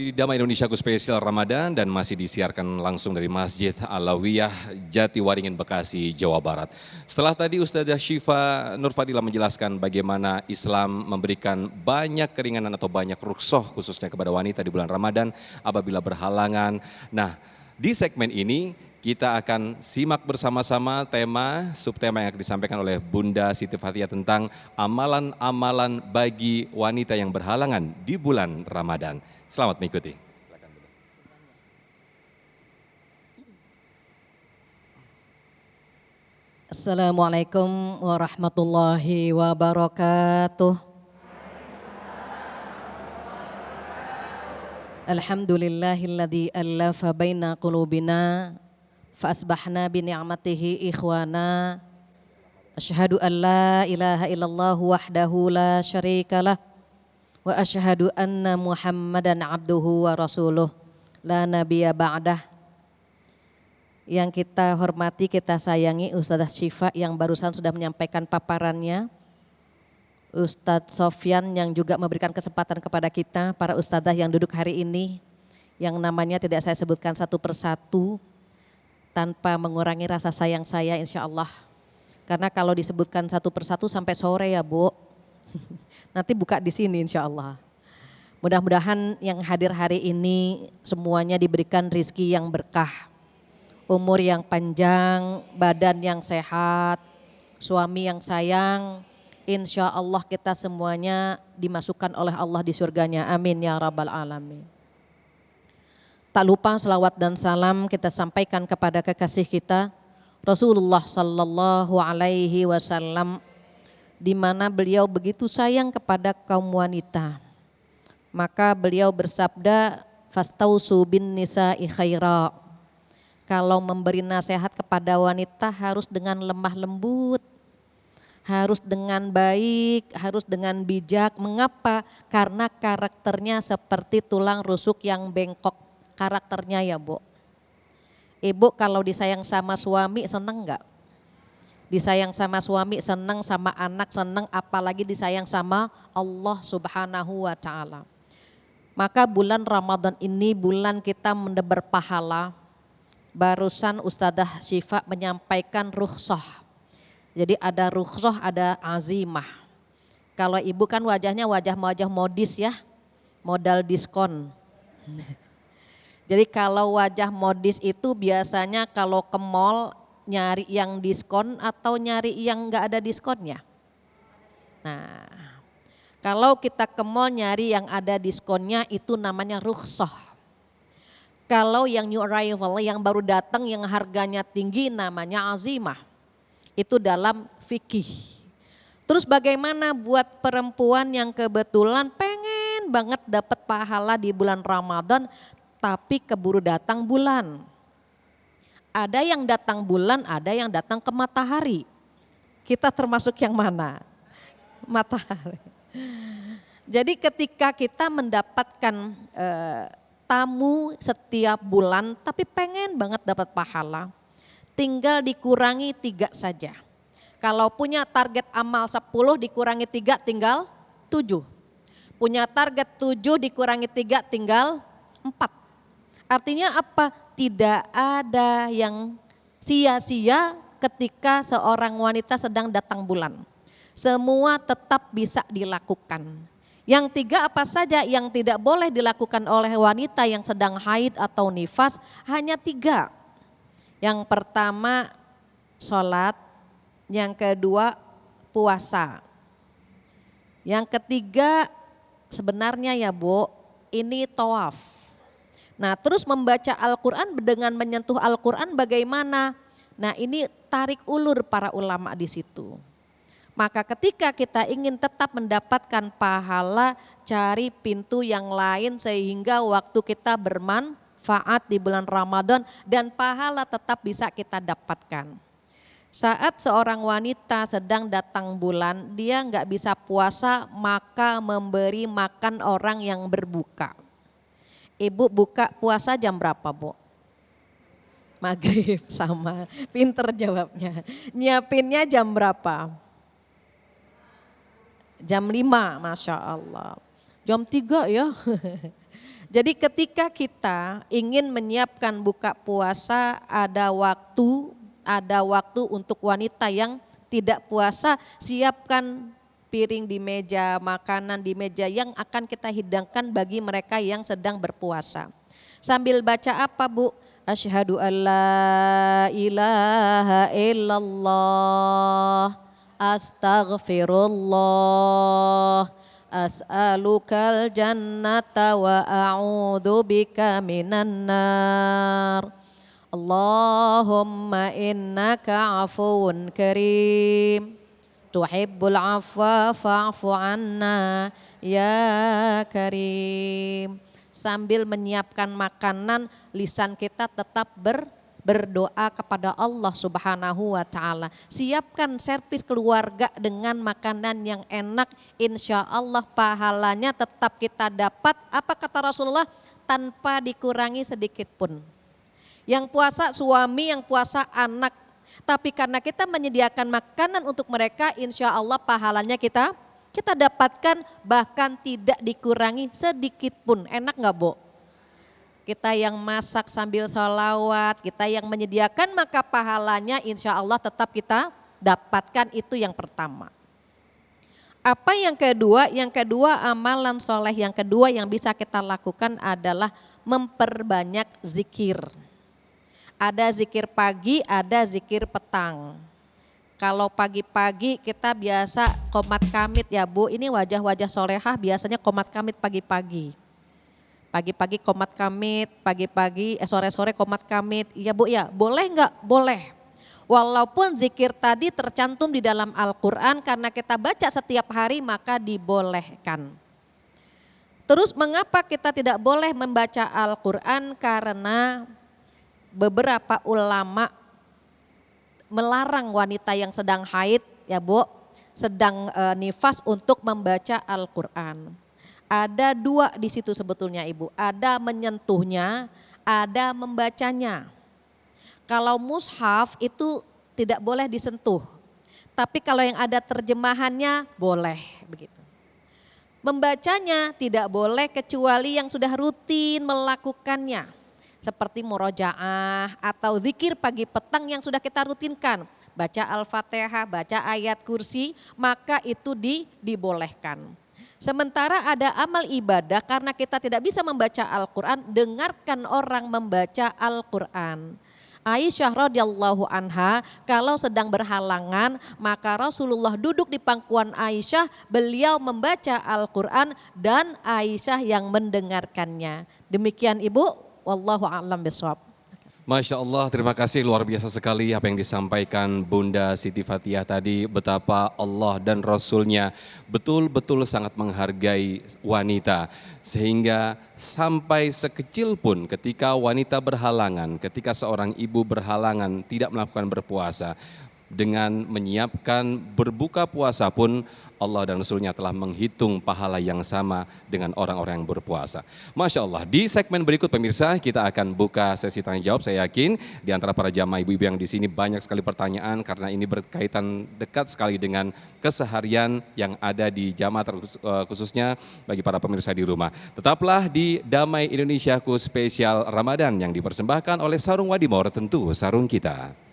di Damai Indonesiaku Spesial Ramadan dan masih disiarkan langsung dari Masjid Alawiyah Jatiwaringin Bekasi, Jawa Barat. Setelah tadi Ustazah Syifa Nur Fadilah menjelaskan bagaimana Islam memberikan banyak keringanan atau banyak rukhsah khususnya kepada wanita di bulan Ramadan apabila berhalangan. Nah, di segmen ini kita akan simak bersama-sama subtema yang akan disampaikan oleh Bunda Siti Fathia tentang amalan-amalan bagi wanita yang berhalangan di bulan Ramadan. Selamat mengikuti. Assalamualaikum warahmatullahi wabarakatuh. Alhamdulillahilladzi allafa baina qulubina fa asbahna bi ni'matihi ikhwana. Asyhadu an la ilaha illallah wahdahu la syarikalah wa asyhadu anna Muhammadan abduhu wa rasuluh la nabiyya ba'dah. Yang kita hormati, kita sayangi Ustazah Syifa yang barusan sudah menyampaikan paparannya. Ustadz Sofyan yang juga memberikan kesempatan kepada kita, para ustazah yang duduk hari ini, yang namanya tidak saya sebutkan satu persatu tanpa mengurangi rasa sayang saya insya Allah. Karena kalau disebutkan satu persatu sampai sore ya Bu, nanti buka di sini insya Allah. Mudah-mudahan yang hadir hari ini semuanya diberikan rizki yang berkah, umur yang panjang, badan yang sehat, suami yang sayang. Insya Allah kita semuanya dimasukkan oleh Allah di surganya. Amin ya rabbal alamin. Tak lupa selawat dan salam kita sampaikan kepada kekasih kita Rasulullah sallallahu alaihi wasallam, di mana beliau begitu sayang kepada kaum wanita. Maka beliau bersabda, fastausu bin nisa'i khaira. Kalau memberi nasihat kepada wanita harus dengan lemah lembut, harus dengan baik, harus dengan bijak. Mengapa? Karena karakternya seperti tulang rusuk yang bengkok. Karakternya ya Bu. Ibu kalau disayang sama suami seneng gak? Disayang sama suami seneng, sama anak seneng, apalagi disayang sama Allah Subhanahu wa ta'ala. Maka bulan Ramadan ini bulan kita mendebar pahala. Barusan Ustazah Syifa menyampaikan rukhsah. Jadi ada rukhsah, ada azimah. Kalau ibu kan wajahnya wajah modis ya, modal diskon. Jadi kalau wajah modis itu biasanya kalau ke mall nyari yang diskon atau nyari yang enggak ada diskonnya. Nah, kalau kita ke mall nyari yang ada diskonnya itu namanya rukhsah. Kalau yang new arrival, yang baru datang yang harganya tinggi namanya azimah. Itu dalam fikih. Terus bagaimana buat perempuan yang kebetulan pengen banget dapat pahala di bulan Ramadan tapi keburu datang bulan. Ada yang datang bulan, ada yang datang ke matahari. Kita termasuk yang mana? Matahari. Jadi ketika kita mendapatkan tamu setiap bulan tapi pengen banget dapat pahala, tinggal dikurangi 3 saja. Kalau punya target amal 10 dikurangi 3 tinggal 7. Punya target 7 dikurangi 3 tinggal 4. Artinya apa? Tidak ada yang sia-sia ketika seorang wanita sedang datang bulan. Semua tetap bisa dilakukan. Yang 3 apa saja yang tidak boleh dilakukan oleh wanita yang sedang haid atau nifas? Hanya 3. Yang pertama sholat, yang kedua puasa. Yang ketiga sebenarnya ya Bu, ini tawaf. Nah terus membaca Al-Quran dengan menyentuh Al-Quran bagaimana? Nah ini tarik ulur para ulama di situ. Maka ketika kita ingin tetap mendapatkan pahala, cari pintu yang lain sehingga waktu kita bermanfaat di bulan Ramadan dan pahala tetap bisa kita dapatkan. Saat seorang wanita sedang datang bulan, dia nggak bisa puasa maka memberi makan orang yang berbuka. Ibu buka puasa jam berapa Bu? Maghrib, sama, pinter jawabnya. Nyiapinnya jam berapa? Jam 5, Masya Allah. Jam 3 ya. Jadi ketika kita ingin menyiapkan buka puasa, ada waktu untuk wanita yang tidak puasa, siapkan piring di meja, makanan di meja yang akan kita hidangkan bagi mereka yang sedang berpuasa. Sambil baca apa Bu? Asyhadu an la ilaha illallah, astaghfirullah, as'alukal jannata wa a'udzu bika minan nar. Allahumma innaka afuwun karim, tuhibbul afwa fa'fu anna ya karim. Sambil menyiapkan makanan, lisan kita tetap berdoa kepada Allah Subhanahu wa Ta'ala. Siapkan servis keluarga dengan makanan yang enak, insya Allah pahalanya tetap kita dapat. Apa kata Rasulullah? Tanpa dikurangi sedikit pun. Yang puasa suami, yang puasa anak. Tapi karena kita menyediakan makanan untuk mereka, insya Allah pahalanya kita dapatkan, bahkan tidak dikurangi sedikit pun. Enak nggak Bu? Kita yang masak sambil sholawat, kita yang menyediakan, maka pahalanya insya Allah tetap kita dapatkan. Itu yang pertama. Apa yang kedua? Yang kedua, amalan soleh yang kedua yang bisa kita lakukan adalah memperbanyak zikir. Ada zikir pagi, ada zikir petang. Kalau pagi-pagi kita biasa qomat kamit ya Bu, ini wajah-wajah solehah biasanya qomat kamit pagi-pagi. Pagi-pagi qomat kamit, sore-sore qomat kamit. Iya Bu ya, boleh nggak? Boleh. Walaupun zikir tadi tercantum di dalam Al-Quran, karena kita baca setiap hari maka dibolehkan. Terus mengapa kita tidak boleh membaca Al-Quran? Karena beberapa ulama melarang wanita yang sedang haid ya Bu, sedang nifas untuk membaca Al-Quran. Ada dua di situ sebetulnya Ibu, ada menyentuhnya, ada membacanya. Kalau mushaf itu tidak boleh disentuh, tapi kalau yang ada terjemahannya boleh begitu. Membacanya tidak boleh kecuali yang sudah rutin melakukannya. Seperti murojaah atau zikir pagi petang yang sudah kita rutinkan. Baca Al-Fatihah, baca ayat kursi, maka itu dibolehkan. Sementara ada amal ibadah, karena kita tidak bisa membaca Al-Quran, dengarkan orang membaca Al-Quran. Aisyah radhiyallahu anha kalau sedang berhalangan, maka Rasulullah duduk di pangkuan Aisyah, beliau membaca Al-Quran dan Aisyah yang mendengarkannya. Demikian Ibu. Wallahu a'lam bishawab. Masya Allah, terima kasih, luar biasa sekali apa yang disampaikan Bunda Siti Fathiah tadi, betapa Allah dan Rasulnya betul-betul sangat menghargai wanita. Sehingga sampai sekecil pun ketika wanita berhalangan, ketika seorang ibu berhalangan tidak melakukan berpuasa, dengan menyiapkan berbuka puasa pun Allah dan Rasulnya telah menghitung pahala yang sama dengan orang-orang yang berpuasa. Masya Allah, di segmen berikut pemirsa kita akan buka sesi tanya jawab. Saya yakin di antara para jamaah ibu-ibu yang di sini banyak sekali pertanyaan karena ini berkaitan dekat sekali dengan keseharian yang ada di jamaah, khususnya bagi para pemirsa di rumah. Tetaplah di Damai Indonesiaku spesial Ramadan yang dipersembahkan oleh Sarung Wadimor, tentu sarung kita.